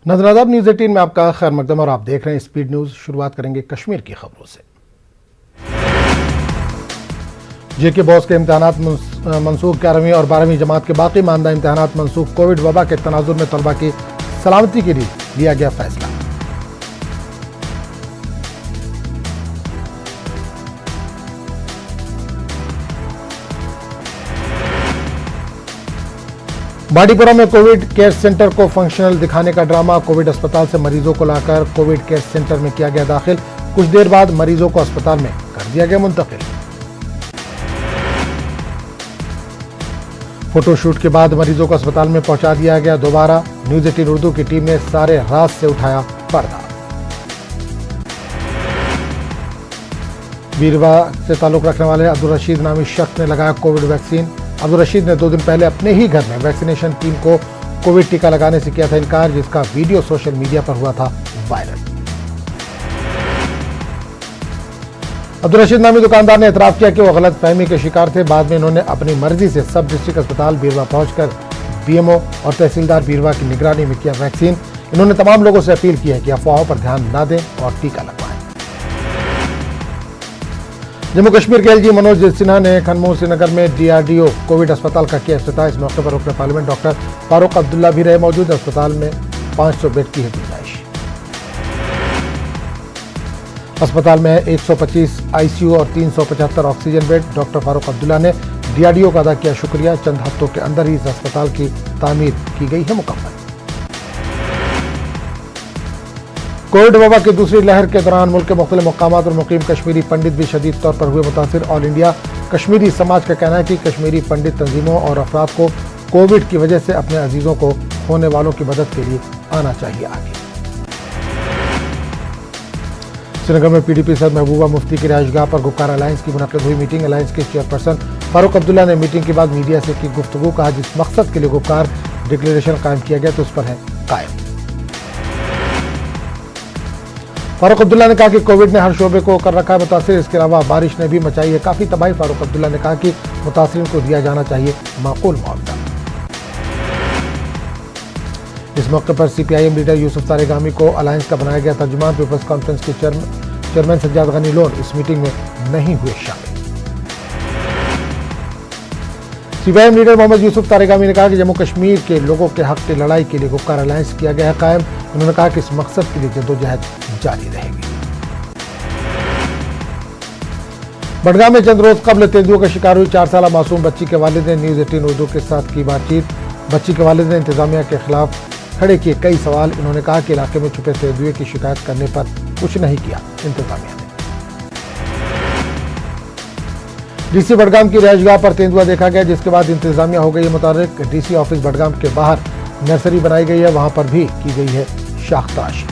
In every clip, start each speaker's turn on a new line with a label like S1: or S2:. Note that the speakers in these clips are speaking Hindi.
S1: नजराबाद न्यूज 18 में आपका खैर मकदम और आप देख रहे हैं स्पीड न्यूज। शुरुआत करेंगे कश्मीर की खबरों से। जेके बॉस के इम्तिहानात मनसूख 11वीं और 12वीं जमात के बाकी मानदा इम्तिहानात मनसूख। कोविड वबा के तनाजुर में तलबा की सलामती के लिए लिया गया फैसला। बाडीपुरा में कोविड केयर सेंटर को फंक्शनल दिखाने का ड्रामा। कोविड अस्पताल से मरीजों को लाकर कोविड केयर सेंटर में किया गया दाखिल। कुछ देर बाद मरीजों को अस्पताल में कर दिया गया मुंतकिल। फोटोशूट के बाद मरीजों को अस्पताल में पहुंचा दिया गया दोबारा। न्यूज 18 उर्दू की टीम ने सारे रात से उठाया पर्दा। बीरवा से ताल्लुक रखने वाले अब्दुल रशीद नामी शख्स ने लगाया कोविड वैक्सीन। अब्दुल रशीद ने 2 दिन पहले अपने ही घर में वैक्सीनेशन टीम को कोविड टीका लगाने से किया था इनकार, जिसका वीडियो सोशल मीडिया पर हुआ था वायरल। अब्दुल रशीद नामी दुकानदार ने एतराफ किया कि वो गलत फहमी के शिकार थे। बाद में इन्होंने अपनी मर्जी से सब डिस्ट्रिक्ट अस्पताल बीरवा पहुंचकर बीएमओ और तहसीलदार बीरवा की निगरानी में किया वैक्सीन। इन्होंने तमाम लोगों से अपील की है कि अफवाहों पर ध्यान न दें और टीका लगवाएं। जम्मू कश्मीर के एलजी मनोज सिन्हा ने खनमोर श्रीनगर में डीआरडीओ कोविड अस्पताल का किया इफ्तिताह। इस मौके पर रुकन पार्लियामेंट डॉक्टर फारूक अब्दुल्ला भी रहे मौजूद। अस्पताल में 500 बेड की है गुंजाइश। अस्पताल में 125 आईसीयू और 375 oxygen bed. Doctor Farooq Abdullah ने डीआरडीओ का अदा किया शुक्रिया। चंद हफ्तों के अंदर ही इस अस्पताल की तामीर की गई है मुकम्मल। कोविड वबा की दूसरी लहर के दौरान मुल्क के मुख्तलिफ मकामात और मुकीम कश्मीरी पंडित भी शदीद तौर पर हुए मुतासिर। ऑल इंडिया कश्मीरी समाज का कहना है कि कश्मीरी पंडित तंजीमों और अफराद को कोविड की वजह से अपने अजीजों को होने वालों की मदद के लिए आना चाहिए आगे। श्रीनगर में पीडीपी सदर महबूबा मुफ्ती की रिहाइशगाह पर गुफ्तार अलायंस की मुनक्किद हुई मीटिंग। अलायंस के चेयरपर्सन फारूक अब्दुल्ला ने मीटिंग के बाद मीडिया से की गुफ्तगू। कहा, जिस मकसद के लिए गुफ्तार डिक्लेरेशन कायम किया गया तो उस पर है कायम। फारूक अब्दुल्ला ने कहा कि कोविड ने हर शोबे को कर रखा है मुतासिर। इसके अलावा बारिश ने भी मचाई है काफी तबाही। फारूक अब्दुल्ला ने कहा कि मुतासिरीन को दिया जाना चाहिए माकूल मुआवजा। इस मौके पर सीपीआईएम लीडर यूसुफ तारेगामी को अलायंस का बनाया गया तर्जुमान। पीपल्स कॉन्फ्रेंस के चेयरमैन सज्जाद गनी लोन इस मीटिंग में नहीं हुए शामिल। सीपीआईएम लीडर मोहम्मद यूसुफ तारेगामी ने कहा कि जम्मू कश्मीर के लोगों के हक की लड़ाई के लिए गुफ्तार अलायंस किया गया है कायम। उन्होंने कहा कि इस मकसद के लिए जद्दोजहद जारी रहेगी। बडगाम में चंद रोज कबल तेंदुए का शिकार हुई 4 साला मासूम बच्ची के वालिद ने न्यूज 18 उर्दू के साथ की बातचीत। बच्ची के वालिद ने इंतजामिया के खिलाफ खड़े किए कई सवाल। इन्होंने कहा कि इलाके में छुपे तेंदुए की शिकायत करने पर कुछ नहीं किया इंतजामिया ने। डीसी बडगाम की रिहाइशगाह पर तेंदुआ देखा गया, जिसके बाद इंतजामिया हो गई है मुतारिक। डीसी ऑफिस बडगाम के बाहर नर्सरी बनाई गई है, वहां पर भी की गई है शाख तराशी।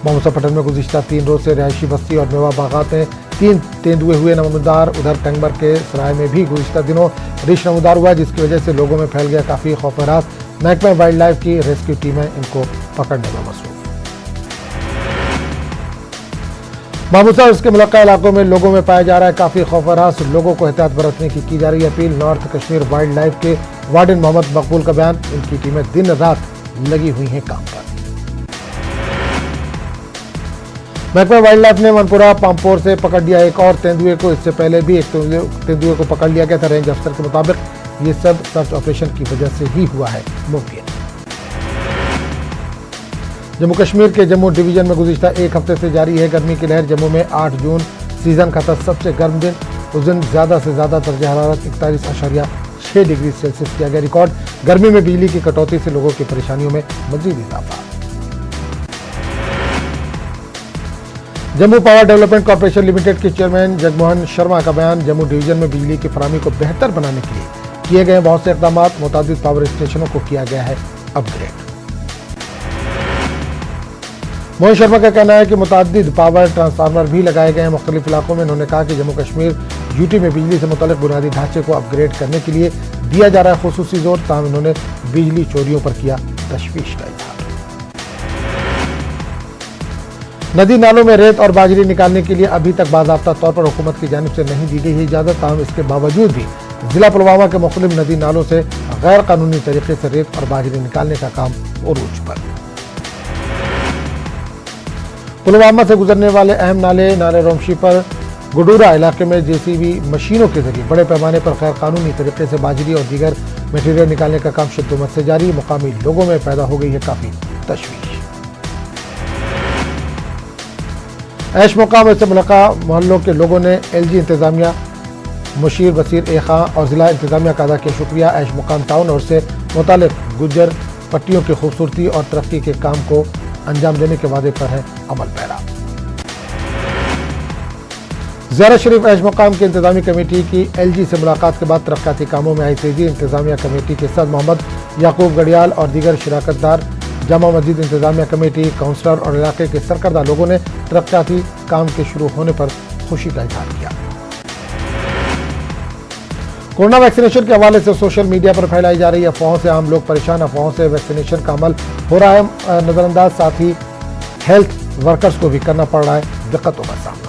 S1: मुजफ्फरपट्टन में गुज़िश्ता 3 रोज से रिहायशी बस्ती और मेवा बागात में 3 तेंदुए हुए नमूदार। उधर टंगबर के सराय में भी गुज़िश्ता दिनों रिछ नमूदार हुआ, जिसकी वजह से लोगों में फैल गया काफी खौफ हरास। महकमा वाइल्ड लाइफ की रेस्क्यू टीमें इनको पकड़ने में मसरूफ। मामूसा और इसके मुलक्का इलाकों में लोगों में पाया जा रहा है काफी खौफ हरास। लोगों को एहतियात बरतने की जा रही है appeal. North Kashmir wild life के वार्डन मोहम्मद मकबूल का बयान, इनकी टीमें दिन रात लगी हुई हैं काम पर। महकमा वाइल्ड लाइफ ने मनपुरा पामपोर से पकड़ लिया एक और तेंदुए को। इससे पहले भी एक तेंदुए को पकड़ लिया गया था। रेंज अफसर के मुताबिक ये सब सर्च ऑपरेशन की वजह से ही हुआ है मुमकिन। जम्मू कश्मीर के जम्मू डिवीजन में गुज़िश्ता 1 हफ्ते से जारी है गर्मी की लहर। जम्मू में 8 जून सीजन का था सबसे गर्म दिन। उस दिन ज्यादा से ज्यादा दर्जा हरारत 41.6 डिग्री सेल्सियस किया गया रिकॉर्ड। गर्मी में बिजली की कटौती से लोगों की परेशानियों में मजीद इजाफा। Jammu power development corporation limited के चेयरमैन जगमोहन शर्मा का बयान, जम्मू डिवीजन में बिजली की फराहमी को बेहतर बनाने के लिए किए गए बहुत से इकदाम। मुतादिद पावर स्टेशनों को किया गया है अपग्रेड। मोहन शर्मा का कहना है कि मुतादिद पावर ट्रांसफार्मर भी लगाए गए हैं मुख्तलिफ इलाकों में। उन्होंने कहा कि जम्मू कश्मीर यूटी में बिजली से मुतल्लिक बुनियादी ढांचे को अपग्रेड करने के लिए दिया जा रहा है खुसूसी जोर। ताहम उन्होंने बिजली चोरियों पर किया तशवीश का इजहार। नदी नालों में रेत और बाजरी निकालने के लिए अभी तक बाज़ाब्ता तौर पर हुकूमत की जानिब से नहीं दी गई है इजाज़त। ताहम इसके बावजूद भी जिला पुलवामा के मुख्तलिफ नदी नालों से गैर कानूनी तरीके से रेत और बाजरी निकालने का काम उरूज पर। पुलवामा से गुजरने वाले अहम नाले रोमशी पर गुडूरा इलाके में जेसीबी मशीनों के जरिए बड़े पैमाने पर गैर कानूनी तरीके से बाजरी और दीगर मटेरियल निकालने का काम शिद्दत से जारी। मुकामी लोगों में पैदा हो गई है काफी तशवीश। ऐश मुकाम ऐसे मुलका मोहल्लों के लोगों ने एलजी इंतजामिया मुशीर बसीर ए खां और जिला इंतजामिया का अदा किया शुक्रिया। ऐश मुकाम टाउन और से मुतालिक गुज्जर पट्टियों की खूबसूरती और तरक्की के काम को अंजाम देने के वादे पर है अमल पैरा। ज़ियारत शरीफ ऐश मुकाम की इंतजामी कमेटी की एलजी से मुलाकात के बाद तरक्याती कामों में आई तेजी। इंतजामिया कमेटी के सदर मोहम्मद याकूब गढ़ियाल और दीगर शिराकतदार, जामा मस्जिद इंतजामिया कमेटी, काउंसलर और इलाके के सरकर्दा लोगों ने तरक्याती काम के शुरू होने पर खुशी का इजहार किया। कोरोना वैक्सीनेशन के हवाले से सोशल मीडिया पर फैलाई जा रही अफवाहों से आम लोग परेशान। अफवाहों से वैक्सीनेशन का अमल हो रहा है नजरअंदाज, साथ ही हेल्थ वर्कर्स को भी करना पड़ रहा है दिक्कतों का सामना।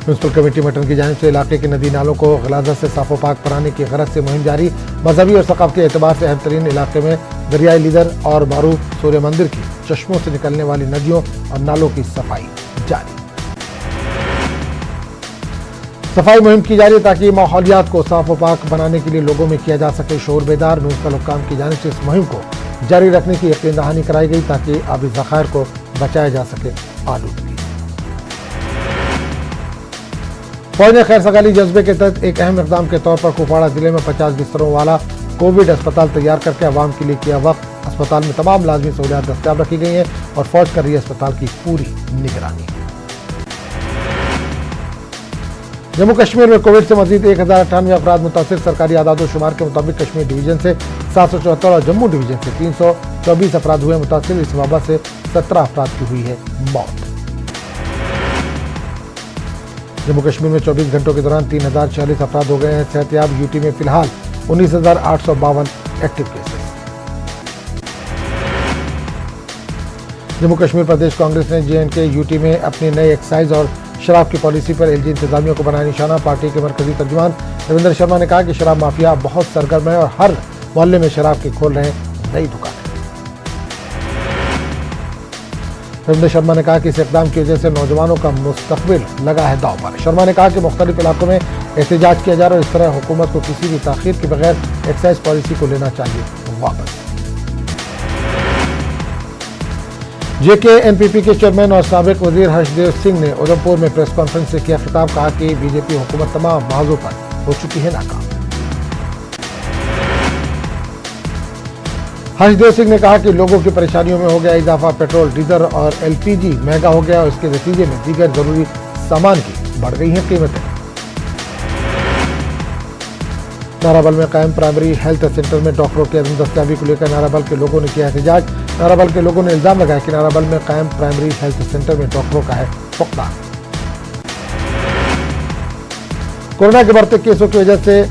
S1: म्यूनसिपल कमेटी मटन की जानिब से इलाके के नदी नालों को गलाजत से साफो पाक बनाने की गरज से मुहिम जारी। मजहबी और सकाफती एतबार से अहम तरीन इलाके में दरियाई लीदर और मारूफ सूर्य मंदिर की चश्मों से निकलने वाली नदियों और नालों की सफाई जारी। सफाई मुहिम की जा रही है ताकि माहौलियात को साफ पाक बनाने के लिए लोगों में किया जा सके शोर बेदार। म्यूनसिपल हुक्काम की जानिब से इस मुहिम को जारी रखने की यकीन दहानी कराई गई ताकि आबी ज़खायर को बचाया जा सके आलूदगी। फौज ने खैर सगाली जज्बे के तहत एक अहम इकदाम के तौर पर कुपवाड़ा जिले में 50 बिस्तरों वाला कोविड अस्पताल तैयार करके आवाम के लिए किया वक्त। अस्पताल में तमाम लाजमी सहूलियात दस्तियाब रखी गई हैं और फौज कर रही है अस्पताल की पूरी निगरानी। जम्मू कश्मीर में कोविड से मजीद 1098 अफराद मुतासिर। सरकारी आदादो शुमार के मुताबिक कश्मीर डिवीजन से 774 और जम्मू डिवीजन से 324 अफराद हुए मुतासिर। इस वबा से 17 अफराद की हुई है मौत। जम्मू कश्मीर में 24 घंटों के दौरान 3046 अफराद हो गए हैं सेहतयाब। यूटी में फिलहाल 19,852 एक्टिव केसेस। जम्मू कश्मीर प्रदेश कांग्रेस ने JNK यूटी में अपनी नई एक्साइज और शराब की पॉलिसी पर एलजी इंतजामिया को बनाया निशाना। पार्टी के मरकजी तर्जुमान रविंद्र शर्मा ने कहा कि शराब माफिया बहुत सरगर्म है और हर मोहल्ले में शराब के खोल रहे हैं नई दुकानें। रविंद्र शर्मा ने कहा कि इस इक़दाम की वजह से नौजवानों का मुस्तकबिल लगा है दांव पर। शर्मा ने कहा कि मुख्तलिफ इलाकों में एहतजाज किया जा रहा है और इस तरह हुकूमत को किसी भी ताखीर के बगैर एक्साइज पॉलिसी को लेना चाहिए वापस। JK NPP के चेयरमैन और साबिक वजीर हर्षदेव सिंह ने उधमपुर में प्रेस कॉन्फ्रेंस से किया खिताब। कहा कि बीजेपी हुकूमत तमाम मौज़ों पर हो चुकी है नाकाम। हर्षदेव सिंह ने कहा कि लोगों की परेशानियों में हो गया इजाफा। पेट्रोल, डीजल और LPG महंगा हो गया और इसके नतीजे में दीगर जरूरी सामान की बढ़ गई हैं कीमतें। नाराबल में कायम प्राइमरी हेल्थ सेंटर में डॉक्टरों की अदम दस्तयाबी को लेकर नाराबल के लोगों ने किया एहतजाज। नाराबल के लोगों ने इल्जाम लगाया कि नाराबल में कायम प्राइमरी हेल्थ सेंटर में डॉक्टरों का है फुकदान। कोरोना के बढ़ते केसों की वजह से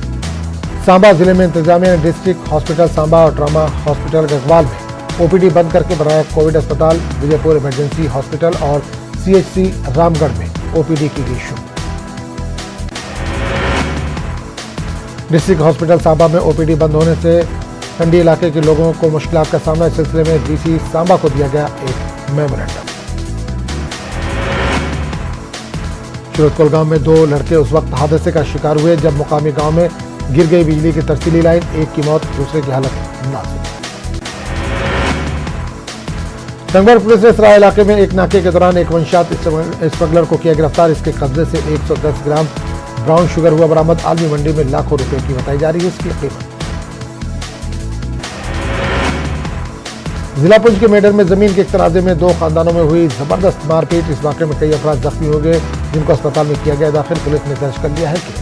S1: सांबा जिले में इंतजामिया ने डिस्ट्रिक्ट हॉस्पिटल सांबा और ट्रामा हॉस्पिटल गढ़वाल में OPD बंद करके बनाया कोविड अस्पताल। विजयपुर इमरजेंसी हॉस्पिटल और CHC रामगढ़ में OPD की गई शुरू। डिस्ट्रिक्ट हॉस्पिटल सांबा में OPD बंद होने से कंडी इलाके के लोगों को मुश्किलात का सामना। इस सिलसिले में DC सांबा को दिया गया एक मेमोरेंडम। सूरतकुल गांव में 2 लड़के उस वक्त हादसे का शिकार हुए जब मुकामी गांव में गिर गई बिजली की तरसीली लाइन। एक की मौत, दूसरे की हालत नाजुक। टंगबर पुलिस ने सराय इलाके में एक नाके के दौरान एक वंशात स्मगलर को किया गिरफ्तार। इसके कब्जे से 110 ग्राम ब्राउन शुगर हुआ बरामद। आलमी मंडी में लाखों रुपए की बताई जा रही है इसकी कीमत। जिला पुंछ के मेडर में जमीन के एक तराजे में 2 खानदानों में हुई जबरदस्त मारपीट। इस वाकये में कई अफराद जख्मी हो गए जिनको अस्पताल में किया गया दाखिल। पुलिस ने दर्ज कर लिया है केस।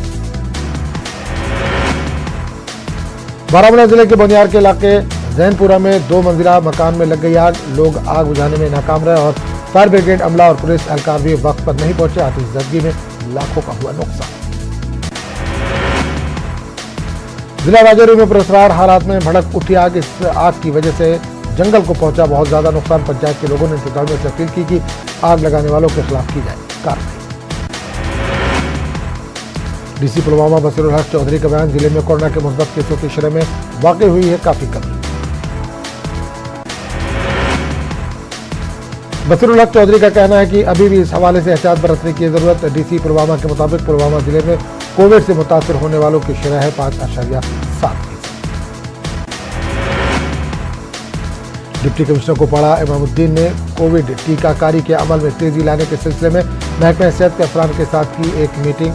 S1: बारामूला जिले के बोनियार के इलाके जैनपुरा में 2 मंजिला मकान में लग गई आग। लोग आग बुझाने में नाकाम रहे और फायर ब्रिगेड अमला और पुलिस एहलकार भी वक्त पर नहीं पहुंचे। आतिशबाजी में लाखों का हुआ नुकसान। जिला राजौरी में पुरस्कार हालात में भड़क उठी आग। इस आग की वजह से जंगल को पहुंचा बहुत ज्यादा नुकसान। पंचायत के लोगों ने इंतजामिया से अपील की कि आग लगाने वालों के खिलाफ की जाए कार्रवाई। डीसी पुलवामा बसीरुल हक चौधरी का बयान, जिले में कोरोना के मुस्बत केसों की शरह में वाकई हुई है काफी कमी। बसीरुल हक चौधरी का कहना है कि अभी भी इस हवाले से एहतियात बरतने की जरूरत। डीसी पुलवामा के मुताबिक पुलवामा जिले में कोविड से मुतासर होने वालों की शरह है 5.7%। डिप्टी कमिश्नर को पढ़ा इमामुद्दीन ने कोविड टीकाकारी के अमल में तेजी लाने के सिलसिले में महकमा सेहत के अफसरान के साथ की एक मीटिंग।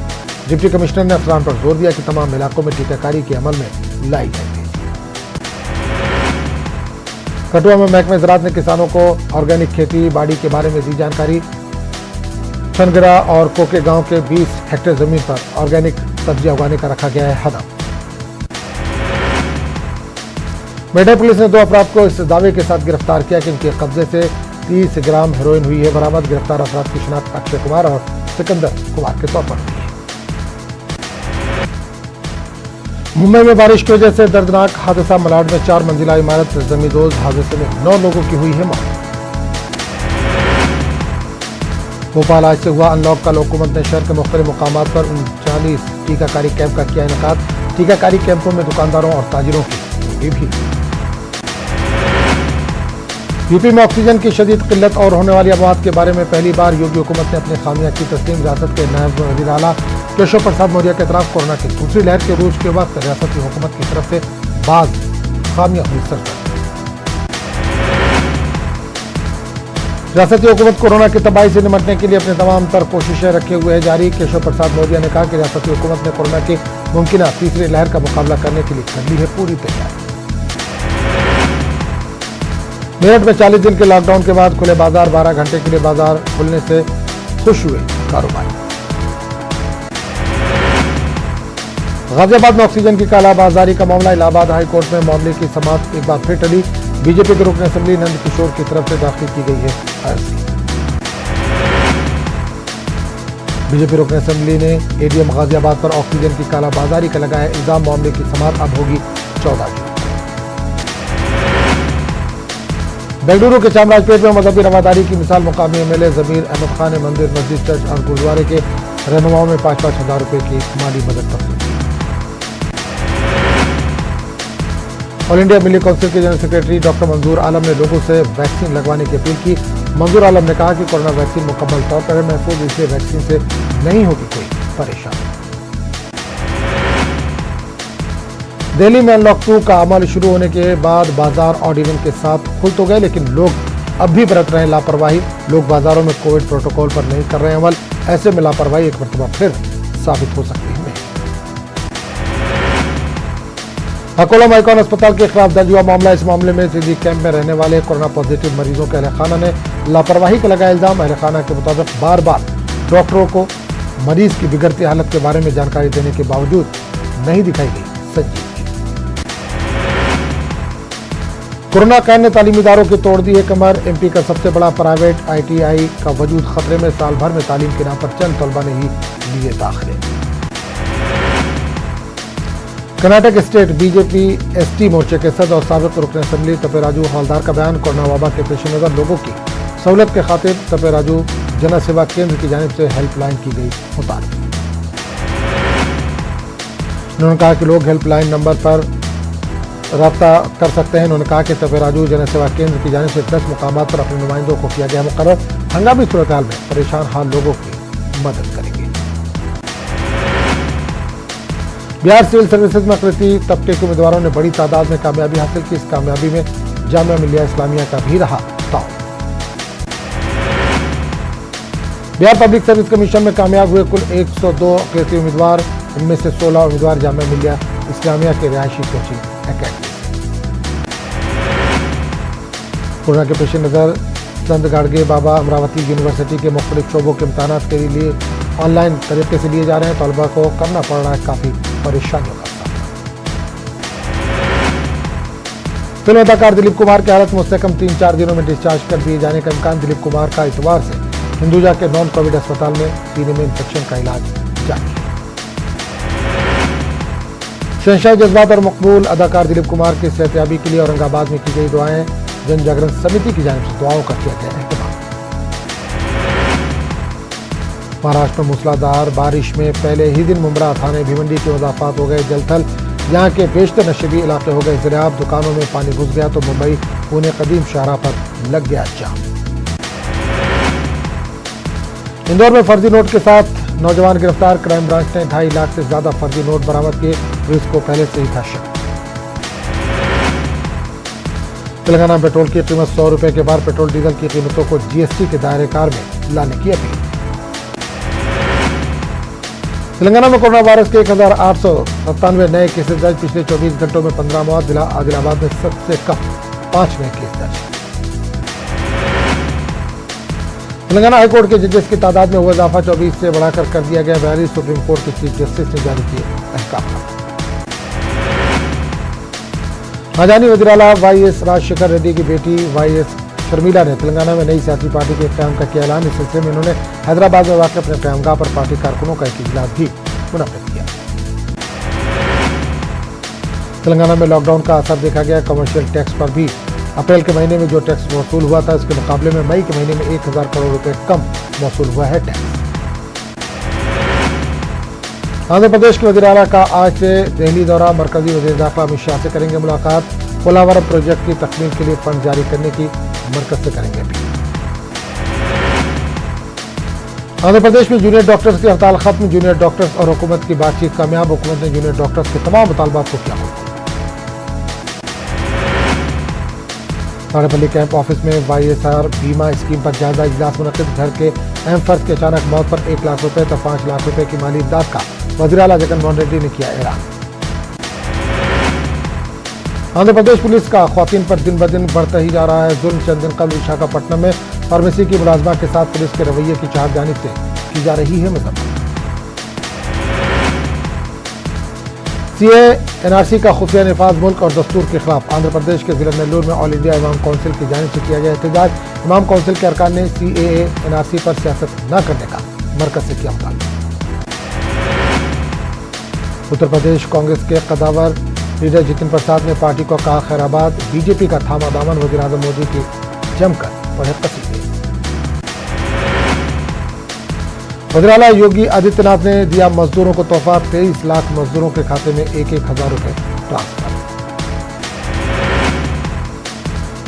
S1: डिप्टी कमिश्नर ने अफसरान पर जोर दिया कि तमाम इलाकों में टीकाकारी के अमल में लाई जाए तेजी। कठुआ में महकमा ज़राअत ने किसानों को ऑर्गेनिक खेती बाड़ी के बारे में दी जानकारी। छनगरा और कोके गांव के 20 हेक्टेयर जमीन पर ऑर्गेनिक सब्जियां उगाने का रखा गया है हदफ। मेडा पुलिस ने 2 अपराध को इस दावे के साथ गिरफ्तार किया कि इनके कब्जे से 30 ग्राम हेरोइन हुई है बरामद। गिरफ्तार अफराद की शिनाख्त अक्षय कुमार और सिकंदर कुमार के तौर पर हुई है। मुंबई में बारिश की वजह से दर्दनाक हादसा, मलाड में 4 मंजिला इमारत जमींदोज, हादसे में 9 लोगों की हुई है मौत। भोपाल आज से हुआ अनलॉक। कल हुकूमत ने शहर के मुख्तलिफ मुकामात पर 39 टीकाकारी कैंप का किया इनेकाद। टीकाकारी कैंपों में दुकानदारों और ताजिरों की भी। यूपी में ऑक्सीजन की शदीद किल्लत और होने वाली अमवात के बारे में पहली बार योगी हुकूमत ने अपनी खामियां की तस्लीम। रियासत के नायब वज़ीर आला केशव प्रसाद मौर्य के खिलाफ कोरोना की दूसरी लहर के रूज के वक्त रियासती हुकूमत की तरफ से बाज खामियां हुई सरसर। रियासती हुकूमत कोरोना की तबाही से निपटने के लिए अपने तमाम तर कोशिशें रखे हुए है जारी। केशव प्रसाद मौर्य ने कहा कि रियासती हुकूमत ने कोरोना की मुमकिन तीसरी लहर का मुकाबला करने के लिए कर ली है पूरी तैयारी। मेरठ में 40 दिन के लॉकडाउन के बाद खुले बाजार, 12 घंटे के लिए बाजार खुलने से खुश हुए कारोबारी। गाजियाबाद में ऑक्सीजन की कालाबाजारी का मामला, इलाहाबाद हाई कोर्ट में मामले की समाअत एक बार फिर टली। बीजेपी के रुकन असेंबली नंद किशोर की तरफ से दाखिल की गई है अर्जी। बीजेपी रुकन असेंबली ने एडीएम गाजियाबाद पर ऑक्सीजन की कालाबाजारी का लगाया इल्जाम। मामले की समाअत अब होगी 14 जून। बेंगलुरु के चामराजपेट में मजहबी रवादारी की मिसाल मुकामी एमएलए जमीर अहमद खान ने मंदिर, मस्जिद, चर्च और गुरुद्वारे के रहनुमाओं में 5-5 हजार रुपए की माली मदद तकसीम की। ऑल इंडिया मिली काउंसिल के जनरल सेक्रेटरी डॉक्टर मंजूर आलम ने लोगों से वैक्सीन लगवाने की अपील की। मंजूर आलम ने कहा कि कोरोना वैक्सीन मुकम्मल तौर पर महफूज, इसलिए वैक्सीन से नहीं होगी कोई परेशानी। दिल्ली में अनलॉक 2 का अमल शुरू होने के बाद बाजार ऑड इवन के साथ खुल तो गए, लेकिन लोग अब भी बरत रहे हैं लापरवाही। लोग बाजारों में कोविड प्रोटोकॉल पर नहीं कर रहे हैं अमल। ऐसे में लापरवाही एक मरतबा फिर साबित हो सकती है। अकोला माइकॉन अस्पताल के खिलाफ दर्ज हुआ मामला। इस मामले में सीधी कैंप में रहने वाले कोरोना पॉजिटिव मरीजों के अहल खाना ने लापरवाही का लगाया इल्जाम। अहल खाना के मुताबिक बार बार डॉक्टरों को मरीज की बिगड़ती हालत के बारे में जानकारी देने के बावजूद नहीं दिखाई गई संजीदगी। कोरोना कैद ने तालीमी इदारों की तोड़ दी है कमर। एमपी का सबसे बड़ा प्राइवेट आईटीआई का वजूद खतरे में। साल भर में तालीम के नाम पर चंद तलबा ने ही लिए दाखिले। कर्नाटक स्टेट बीजेपी एसटी मोर्चे के सदर और साबिक रुकन असेंबली तपेराजू हवलदार का बयान। कोरोना वबा के पेश नजर लोगों की सहूलत के खातिर तपेराजू जन सेवा केंद्र की जानिब से हेल्पलाइन की गई मुतारिफ। उन्होंने कहा कि लोग हेल्पलाइन नंबर पर रब्ता कर सकते हैं। उन्होंने कहा कि तपेराजू जन सेवा केंद्र की जानिब से 10 मुकामात पर अपने नुमाइंदों को किया गया मुकर्रर। हंगामी सूरत हाल में परेशान हाल लोगों की मदद करेंगे। बिहार सिविल सर्विसेज में अक़लियती तबके के उम्मीदवारों ने बड़ी तादाद में कामयाबी हासिल की। इस कामयाबी में जामिया मिलिया इस्लामिया का भी रहा ताउन। बिहार पब्लिक सर्विस कमीशन में कामयाब हुए कुल 102 अक़लियती उम्मीदवार। इनमें से 16 उम्मीदवार जामिया मिलिया इस्लामिया के रिहायशी कोचिंग अकेडमी। कोरोना के पेश नज़र संत गाड़गे बाबा अमरावती यूनिवर्सिटी के मुख्तलिफ शोबों के इम्तहानात के लिए ऑनलाइन तरीके से लिए जा रहे हैं। तलबा को करना पड़ रहा है काफ़ी परेशानियों का सामना। फिल्म अदाकार दिलीप कुमार की हालत मुस्तकम 3-4 दिनों में डिस्चार्ज कर दिए जाने का इम्कान। दिलीप कुमार का इतवार से हिंदुजा के नॉन कोविड अस्पताल में सीने में इंफेक्शन का इलाज जारी है। शहंशाह जज्बात और मकबूल अदाकार दिलीप कुमार की सेहतयाबी के लिए औरंगाबाद में की गई दुआएं। जन जागरण समिति की जानिब से दुआओं का किया गया एहतमाम। महाराष्ट्र में मूसलाधार बारिश में पहले ही दिन मुंब्रा थाने भिवंडी के मजाफात हो गए जलथल। यहाँ के बेशतर नशेबी इलाके हो गए ज़राब। दुकानों में पानी घुस गया तो मुंबई पुणे कदीम शाहराह पर लग गया जाम। इंदौर में फर्जी नोट के साथ नौजवान गिरफ्तार। क्राइम ब्रांच ने 2.5 लाख से ज्यादा फर्जी नोट बरामद किए। पुलिस को पहले से ही था शक। तेलंगाना में पेट्रोल की कीमत 100 रुपए के बाद पेट्रोल डीजल की कीमतों को जीएसटी के दायरेकार में लाने की अपील। तेलंगाना में कोरोना वायरस के 1897 नए केसेस दर्ज। पिछले 24 घंटों में 15 मौत। जिला आदिलाबाद में सबसे कम 5 नए केस दर्ज। तेलंगाना हाईकोर्ट के जजेस की तादाद में हुआ इजाफा। 24 से बढ़ाकर कर दिया गया 42। सुप्रीम कोर्ट के चीफ जस्टिस ने जारी किए अहकाम। हजानी वजीराला वाईएस राजशेखर रेड्डी की बेटी वाईएस शर्मिला ने तेलंगाना में नई सियासी पार्टी के क़याम का किया ऐलान। इस सिलसिले में उन्होंने हैदराबाद में वाक़ अपने क़यामगाह पर पार्टी कारकुनों का एक इजलास भी मुनक़्क़िद किया। तेलंगाना में लॉकडाउन का असर देखा गया। कमर्शियल टैक्स पर भी अप्रैल के महीने में जो टैक्स वसूल हुआ था इसके मुकाबले में मई के महीने में 1000 करोड़ रुपए कम वसूल हुआ है टैक्स। आंध्र प्रदेश के वज़ीर आला का आज से दिल्ली दौरा। मरकजी वज़ीर दाखिला अमित शाह से करेंगे मुलाकात। पोलावरम प्रोजेक्ट की तकमील के लिए फंड जारी करने की मरकज से करेंगे अपील। आंध्र प्रदेश में जूनियर डॉक्टर्स की हड़ताल खत्म। जूनियर डॉक्टर्स और हुकूमत की बातचीत कामयाब। हुकूमत ने जूनियर डॉक्टर्स के तमाम मुतालबात को किया। ताड़ेपल्ली कैंप ऑफिस में वाईएसआर बीमा स्कीम पर जायजा इजलास मुनक़्क़िद। घर के अहम फर्द की अचानक मौत पर 1 लाख रुपए तो 5 लाख रुपए की माली इमदाद का वज़ीर आला जगनमोहन रेड्डी ने किया ऐलान। आंध्र प्रदेश पुलिस का ख्वातीन पर दिन ब दिन बढ़ता ही जा रहा है जुल्म। चंद दिन कल विशाखापट्टनम में फार्मेसी की मुलाजमा के साथ पुलिस के रवैये की चार जानिब से की जा रही है मजम्मत। सीए एनआरसी का खुफिया निफाज मुल्क और दस्तूर के खिलाफ। आंध्र प्रदेश के जिला नेल्लूर में ऑल इंडिया इमाम काउंसिल की जानिब से किया गया एहतजाज। इमाम काउंसिल के अरकान ने सीएए एनआरसी पर सियासत न करने का मरकज से किया मुतालबा। उत्तर प्रदेश कांग्रेस के कदावर लीडर जितिन प्रसाद ने पार्टी को कहा खैराबाद। बीजेपी का थामा दामन। वज़ीर आज़म मोदी की जमकर पढ़े कसीदे। वज़ीर आला योगी आदित्यनाथ ने दिया मजदूरों को तोहफा। 23 लाख मजदूरों के खाते में 1,000 रुपए ट्रांसफर।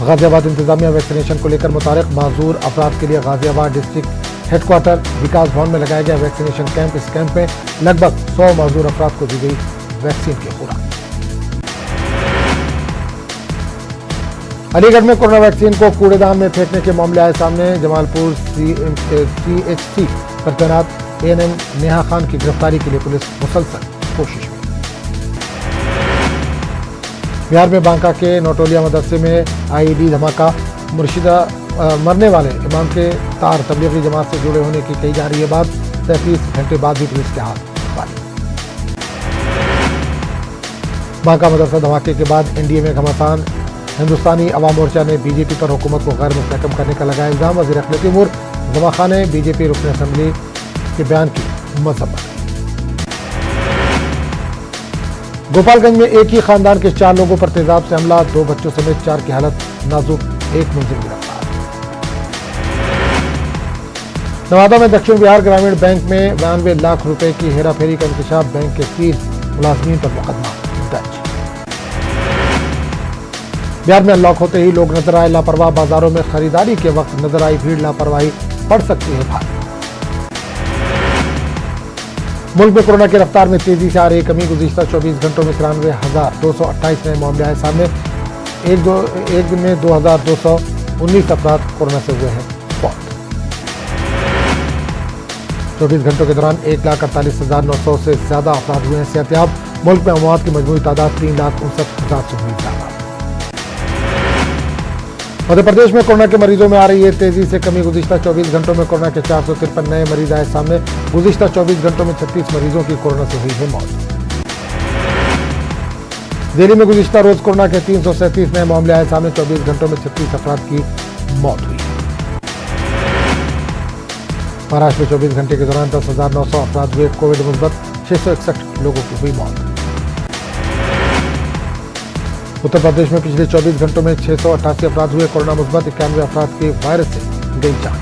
S1: गाजियाबाद इंतजामिया वैक्सीनेशन को लेकर मुतारिक। माजूर अफराद के लिए गाजियाबाद डिस्ट्रिक्ट हेडक्वार्टर विकास भवन में लगाया गया वैक्सीनेशन कैंप। इस कैंप में लगभग 100 माजूर अफराद को दी गई वैक्सीन की खुराक। अलीगढ़ में कोरोना वैक्सीन को कूड़ेदान में फेंकने के मामले आए सामने। जमालपुर सीएचसी पर तैनात एएनएम नेहा खान की गिरफ्तारी के लिए पुलिस मुसलसल कोशिश में। बिहार में बांका के नोटोलिया मदरसे में आईईडी धमाका। मुर्शिदा मरने वाले इमाम के तार तबलीगी जमात से जुड़े होने की कही जा रही है बात। 37 घंटे बाद भी पुलिस के हाथ खाली। बांका मदरसा धमाके के बाद एनडीए में घमासान। हिंदुस्तानी अवाम मोर्चा ने बीजेपी पर हुकूमत को गैर मुस्तहकम करने का लगाया इल्जाम। वज़ीर अक़लियती उमूर जमा खान ने बीजेपी रुकन असम्बली के बयान की मजम्मत की। गोपालगंज में एक ही खानदान के 4 लोगों पर तेजाब से हमला। 2 बच्चों समेत 4 की हालत नाजुक। 1 मुलजिम गिरफ्तार। नवादा में दक्षिण बिहार ग्रामीण बैंक में 92 लाख रुपए की हेराफेरी का इंकशाफ। बैंक के 3 मुलाजमीन पर मुकदमा दर्ज। बिहार में अनलॉक होते ही लोग नजर आए लापरवाह। बाजारों में खरीदारी के वक्त नजर आई भीड़। लापरवाही पड़ सकती है भारी। मुल्क में कोरोना की रफ्तार में तेजी से आ रही कमी। गुज़िश्ता 24 घंटों में 93,228 नए मामले आए सामने। एक दिन में 2,219 अफराद कोरोना से हुए हैं फौत। 24 घंटों के दौरान 1,48,900 से ज्यादा अफराद हुए हैं सेहतियाब। मुल्क में अमवात की मजमूई तादाद 3,59,000 से हुई ज्यादा। मध्य प्रदेश में कोरोना के मरीजों में आ रही है तेजी से कमी। गुज़िश्ता 24 घंटों में कोरोना के 453 नए मरीज आए सामने। गुज़िश्ता 24 घंटों में 36 मरीजों की कोरोना से हुई है मौत। दिल्ली में गुज़िश्ता रोज कोरोना के 337 नए मामले आए सामने। 24 घंटों में 36 अफराद की मौत हुई। महाराष्ट्र में 24 घंटे के दौरान 10,900 अफराद हुए कोविड मुस्बत। 661 लोगों की हुई मौत। उत्तर प्रदेश में पिछले 24 घंटों में 688 अफराद हुए कोरोना मुस्बत। 91 अफराद के वायरस से गई जान।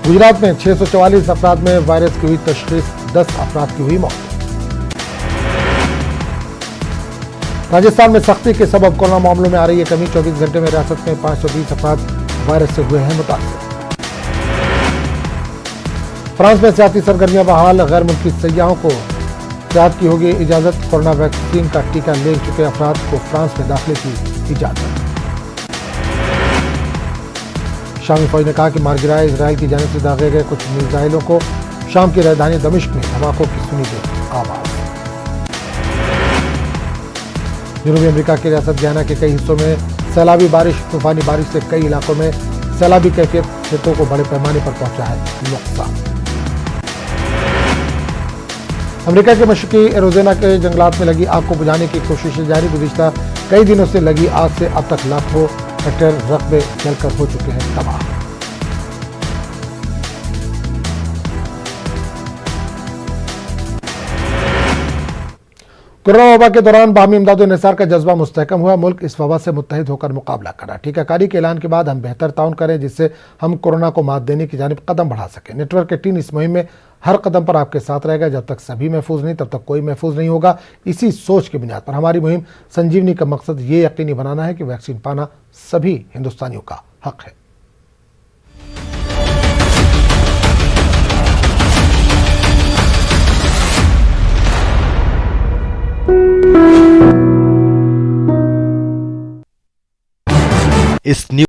S1: गुजरात में 644 अफराद में वायरस की हुई तशखीस, 10 अफराद की हुई मौत। राजस्थान में सख्ती के सबब कोरोना मामलों में आ रही है कमी, 24 घंटे में रियासत में 520 अफराद वायरस से हुए हैं मुतासिर। फ्रांस में सियाती सरगर्मियां बहाल, गैर मुल्की सयाहों को सियाहत की होगी इजाजत, कोरोना वैक्सीन का टीका ले चुके अफराद को फ्रांस में दाखिले की इजाजत। शामी फौज ने कहा कि मार गिराए इजराइल की जानिब से दागे गए कुछ मिसाइलों को। शाम की राजधानी दमिश्क में धमाकों की सुनी गई आवाज। जनूबी अमेरिका की रियासत गयाना के कई हिस्सों में सैलाबी बारिश, तूफानी बारिश से कई इलाकों में सैलाबी कैफियत, खेतों को बड़े पैमाने पर पहुंचा है नुकसान। अमेरिका के मशरकी एरिज़ोना के जंगलात में लगी आग को बुझाने की कोशिशें जारी। गुज़िश्ता कई दिनों से लगी आग से अब तक लाखों हेक्टेयर रकबे जलकर हो चुके हैं तबाह। कोरोना वबा के दौरान बाहमी इमदाद और निसार का जज्बा मुस्तहकम हुआ। मुल्क इस वबा से मुत्तहिद होकर मुकाबला करा। टीकाकारी के ऐलान के बाद हम बेहतर ताउन करें जिससे हम कोरोना को मात देने की जानिब कदम बढ़ा सकें। नेटवर्क की टीम इस मुहिम में हर कदम पर आपके साथ रहेगा। जब तक सभी महफूज नहीं तब तक कोई महफूज नहीं होगा। इसी सोच की बुनियाद पर हमारी मुहिम संजीवनी का मकसद ये यकीनी बनाना है कि वैक्सीन पाना सभी हिंदुस्तानियों का हक है।
S2: इस न्यूज